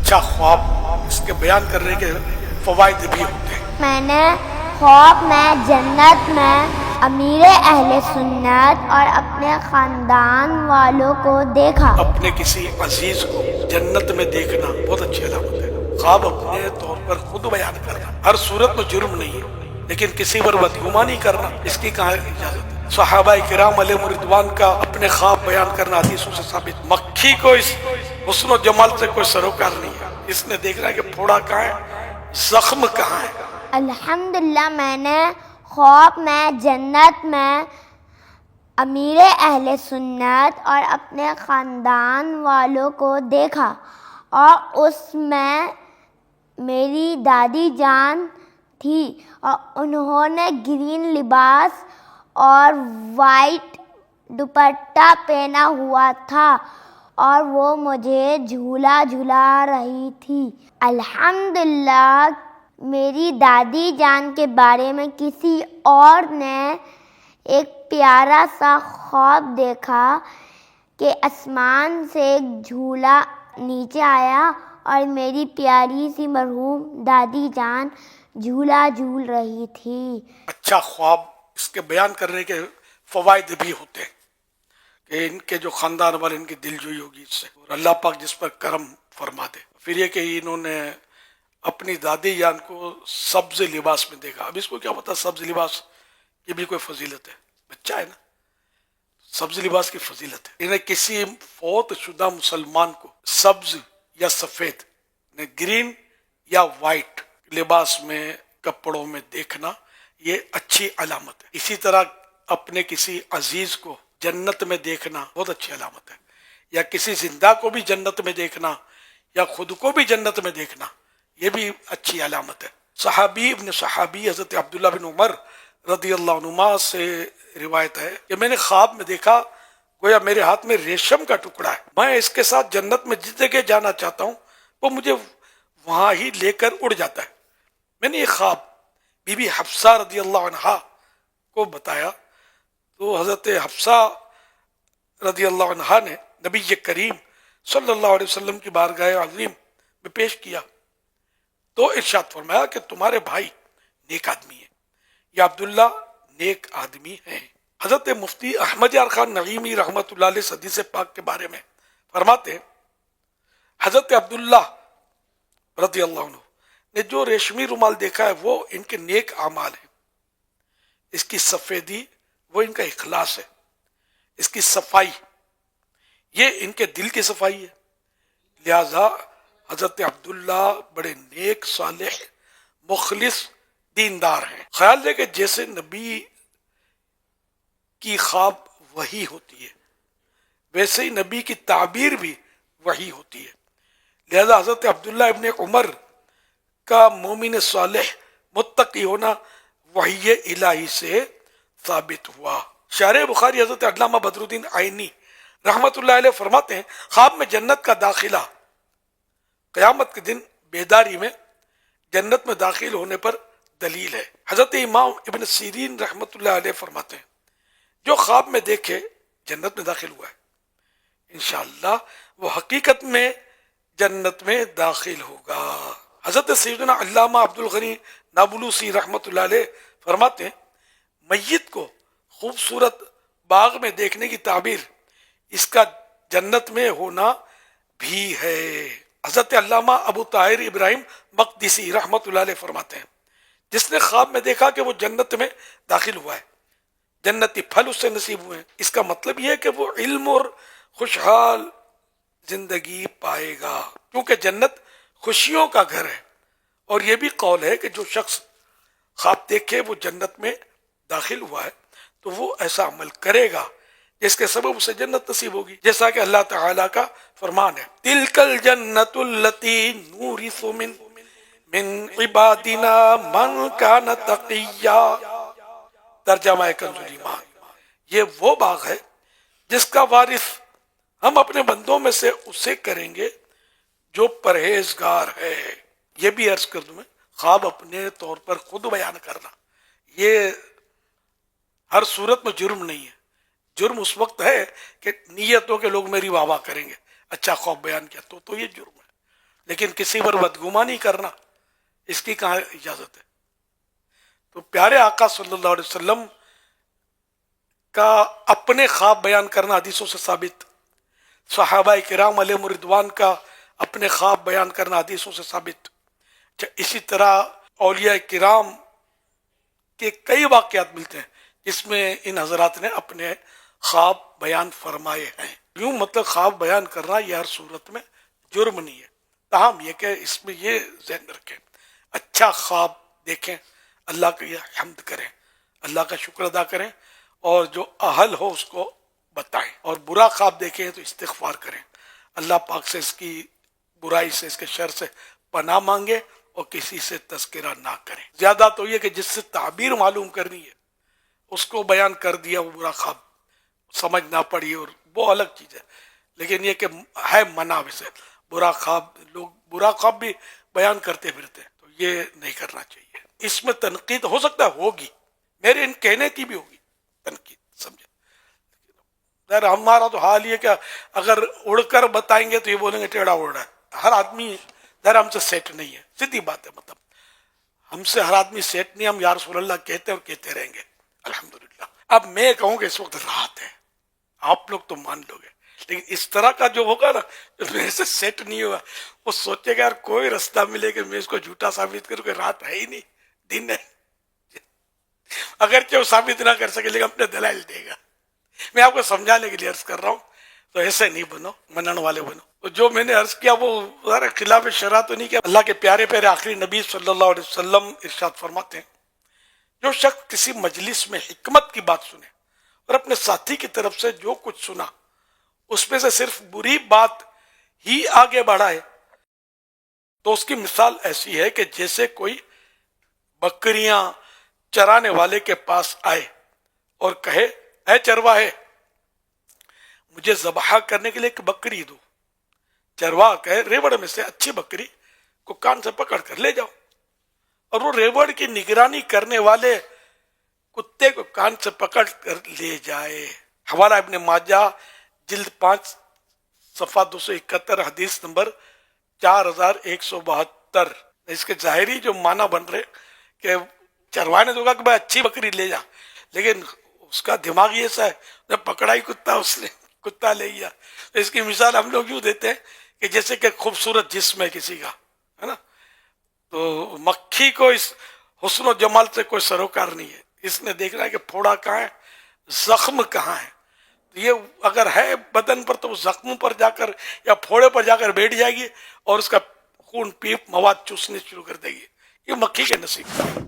اچھا خواب اس کے بیان کرنے کے فوائد بھی ہوتے ہیں۔ میں نے خواب میں جنت میں امیر اہل سنت اور اپنے خاندان والوں کو دیکھا۔ اپنے کسی عزیز کو جنت میں دیکھنا بہت اچھی علامت ہے۔ خواب اپنے طور پر خود بیان کرنا ہر صورت میں جرم نہیں ہے، لیکن کسی پر بدگمانی کرنا اس کی کہاں اجازت ہے؟ صحابہ کرام علیہ رضوان کا اپنے خواب بیان کرنا حدیثوں سے ثابت۔ مکھی کو اس حسن و جمال سے کوئی سروکار نہیں ہے، اس نے دیکھنا ہے کہ پھوڑا کہاں ہے، زخم کہاں ہے۔ الحمدللہ میں نے خواب میں جنت میں امیر اہل سنت اور اپنے خاندان والوں کو دیکھا، اور اس میں میری دادی جان تھی اور انہوں نے گرین لباس اور وائٹ دوپٹہ پہنا ہوا تھا اور وہ مجھے جھولا جھلا رہی تھی۔ الحمدللہ میری دادی جان کے بارے میں کسی اور نے ایک پیارا سا خواب دیکھا کہ آسمان سے ایک جھولا نیچے آیا اور میری پیاری سی مرحوم دادی جان جھولا جھول رہی تھی۔ اچھا خواب اس کے بیان کرنے کے فوائد بھی ہوتے ہیں کہ ان کے جو خاندان والے ان کی دل جوئی ہوگی اس سے، اور اللہ پاک جس پر کرم فرما دے۔ پھر یہ کہ انہوں نے اپنی دادی جان کو سبز لباس میں دیکھا۔ اب اس کو کیا پتا سبز لباس یہ بھی کوئی فضیلت ہے؟ بچہ ہے نا، سبز لباس کی فضیلت ہے۔ انہیں کسی فوت شدہ مسلمان کو سبز یا سفید گرین یا وائٹ لباس میں کپڑوں میں دیکھنا یہ اچھی علامت ہے۔ اسی طرح اپنے کسی عزیز کو جنت میں دیکھنا بہت اچھی علامت ہے، یا کسی زندہ کو بھی جنت میں دیکھنا یا خود کو بھی جنت میں دیکھنا یہ بھی اچھی علامت ہے۔ صحابی ابن صحابی حضرت عبداللہ بن عمر رضی اللہ عنہما سے روایت ہے کہ میں نے خواب میں دیکھا گویا میرے ہاتھ میں ریشم کا ٹکڑا ہے، میں اس کے ساتھ جنت میں جس جگہ جانا چاہتا ہوں وہ مجھے وہاں ہی لے کر اڑ جاتا ہے۔ میں نے یہ خواب بی بی حفصہ رضی اللہ عنہا کو بتایا تو حضرت حفصہ رضی اللہ عنہا نے نبی کریم صلی اللہ علیہ وسلم کی بارگاہ عظیم میں پیش کیا تو ارشاد فرمایا کہ تمہارے بھائی نیک آدمی ہیں، یا عبداللہ نیک آدمی ہیں۔ حضرت مفتی احمد یار خان نعیمی رحمۃ اللہ علیہ حدیث پاک کے بارے میں فرماتے ہیں حضرت عبداللہ رضی اللہ عنہ نے جو ریشمی رومال دیکھا ہے وہ ان کے نیک اعمال ہیں، اس کی سفیدی وہ ان کا اخلاص ہے، اس کی صفائی یہ ان کے دل کی صفائی ہے، لہذا حضرت عبداللہ بڑے نیک صالح مخلص دیندار ہیں۔ خیال ہے کہ جیسے نبی کی خواب وحی ہوتی ہے ویسے ہی نبی کی تعبیر بھی وحی ہوتی ہے، لہذا حضرت عبداللہ ابن عمر کا مومن صالح متقی ہونا وحی الہی سے ثابت ہوا۔ شارح بخاری حضرت علامہ بدر الدین عینی رحمت اللہ علیہ فرماتے ہیں خواب میں جنت کا داخلہ قیامت کے دن بیداری میں جنت میں داخل ہونے پر دلیل ہے۔ حضرت امام ابن سیرین رحمت اللہ علیہ فرماتے ہیں جو خواب میں دیکھے جنت میں داخل ہوا ہے انشاءاللہ وہ حقیقت میں جنت میں داخل ہوگا۔ حضرت سیدنا علامہ عبد الغنی نابلوسی رحمت اللہ علیہ فرماتے ہیں میت کو خوبصورت باغ میں دیکھنے کی تعبیر اس کا جنت میں ہونا بھی ہے۔ حضرت علامہ ابو طاہر ابراہیم مقدسی رحمت اللہ علیہ فرماتے ہیں جس نے خواب میں دیکھا کہ وہ جنت میں داخل ہوا ہے جنتی پھل اس سے نصیب ہوئے ہیں، اس کا مطلب یہ ہے کہ وہ علم اور خوشحال زندگی پائے گا، کیونکہ جنت خوشیوں کا گھر ہے۔ اور یہ بھی قول ہے کہ جو شخص خواب دیکھے وہ جنت میں داخل ہوا ہے تو وہ ایسا عمل کرے گا جس کے سبب اسے جنت نصیب ہوگی، جیسا کہ اللہ تعالیٰ کا فرمان ہے تِلْكَ الْجَنَّةُ الَّتِي نُورِثُ مِنْ عِبَادِنَا مَنْ كَانَ تَقِيًّا۔ ترجمہ کنز ایمان، یہ وہ باغ ہے جس کا وارث ہم اپنے بندوں میں سے اسے کریں گے جو پرہیزگار ہے۔ یہ بھی عرض کر دوں میں خواب اپنے طور پر خود بیان کرنا یہ ہر صورت میں جرم نہیں ہے، جرم اس وقت ہے کہ نیت ہو کہ لوگ میری واہ واہ کریں گے، اچھا خواب بیان کیا تو یہ جرم ہے، لیکن کسی پر بدگمانی کرنا اس کی کہاں اجازت ہے؟ تو پیارے آقا صلی اللہ علیہ وسلم کا اپنے خواب بیان کرنا حدیثوں سے ثابت، صحابہ کرام علیہ رضوان کا اپنے خواب بیان کرنا حدیثوں سے ثابت، اسی طرح اولیاء کرام کے کئی واقعات ملتے ہیں جس میں ان حضرات نے اپنے خواب بیان فرمائے ہیں۔ یوں مطلب خواب بیان کرنا یہ ہر صورت میں جرم نہیں ہے، تاہم یہ کہ اس میں یہ ذہن رکھیں، اچھا خواب دیکھیں، اللہ کا یہ حمد کریں، اللہ کا شکر ادا کریں، اور جو اہل ہو اس کو بتائیں، اور برا خواب دیکھیں تو استغفار کریں، اللہ پاک سے اس کی برائی سے، اس کے شر سے پناہ مانگے اور کسی سے تذکرہ نہ کریں۔ زیادہ تو یہ کہ جس سے تعبیر معلوم کرنی ہے اس کو بیان کر دیا، وہ برا خواب سمجھ نہ پڑی، اور وہ الگ چیز ہے، لیکن یہ کہ ہے منع سے برا خواب، لوگ برا خواب بھی بیان کرتے پھرتے ہیں، تو یہ نہیں کرنا چاہیے۔ اس میں تنقید ہو سکتا ہے ہوگی، میرے ان کہنے کی بھی ہوگی تنقید، سمجھے؟ ظاہر ہمارا تو حال یہ کہ اگر اڑ کر بتائیں گے تو یہ بولیں گے ٹیڑھا اڑ رہا ہے، ہر آدمی ظاہر ہم سے سیٹ نہیں ہے، سیدھی بات ہے، مطلب ہم سے ہر آدمی سیٹ نہیں، ہم یا رسول اللہ کہتے اور کہتے رہیں گے الحمدللہ۔ اب میں کہوں کہ اس وقت رات ہے، آپ لوگ تو مان لو گے، لیکن اس طرح کا جو ہوگا نا جو میرے سے سیٹ نہیں ہوگا، وہ سوچے گا یار کوئی رستہ ملے کہ میں اس کو جھوٹا ثابت کروں کہ رات ہے ہی نہیں، دن ہے، اگرچہ وہ ثابت نہ کر سکے لیکن اپنے دلائل دے گا۔ میں آپ کو سمجھانے کے لیے عرض کر رہا ہوں، تو ایسے نہیں بنو، منن والے بنو۔ تو جو میں نے عرض کیا وہ ذرا خلاف شرع تو نہیں کیا۔ اللہ کے پیارے پیارے آخری نبی صلی اللہ علیہ وسلم ارشاد فرماتے ہیں، جو شخص کسی مجلس میں حکمت کی بات سنے اور اپنے ساتھی کی طرف سے جو کچھ سنا اس میں سے صرف بری بات ہی آگے بڑھائے تو اس کی مثال ایسی ہے کہ جیسے کوئی بکریاں چرانے والے کے پاس آئے اور کہے، اے چرواہے مجھے ذبح کرنے کے لیے ایک بکری دو۔ چرواہ کہے، ریوڑ میں سے اچھی بکری کو کان سے پکڑ کر لے جاؤ، اور وہ ریوڑ کی نگرانی کرنے والے کتے کو کان سے پکڑ کر لے جائے۔ حوالہ ابن ماجہ جلد 5 صفحہ 271، حدیث نمبر 4172۔ اس کے ظاہری جو معنی بن رہے کہ چرواہے نے تو کہا کہ بھائی اچھی بکری لے جا، لیکن اس کا دماغ یہ ایسا ہے، پکڑا ہی کتا، اس نے کتا لے گیا۔ تو اس کی مثال ہم لوگ یوں دیتے ہیں کہ جیسے کہ خوبصورت جسم ہے کسی کا، ہے نا، تو مکھی کو اس حسن و جمال سے کوئی سروکار نہیں ہے، اس نے دیکھنا ہے کہ پھوڑا کہاں ہے، زخم کہاں ہے۔ یہ اگر ہے بدن پر تو وہ زخموں پر جا کر یا پھوڑے پر جا کر بیٹھ جائے گی اور اس کا خون پیپ مواد چوسنے شروع کر دے گی۔ یہ مکھی کے نصیب ہے۔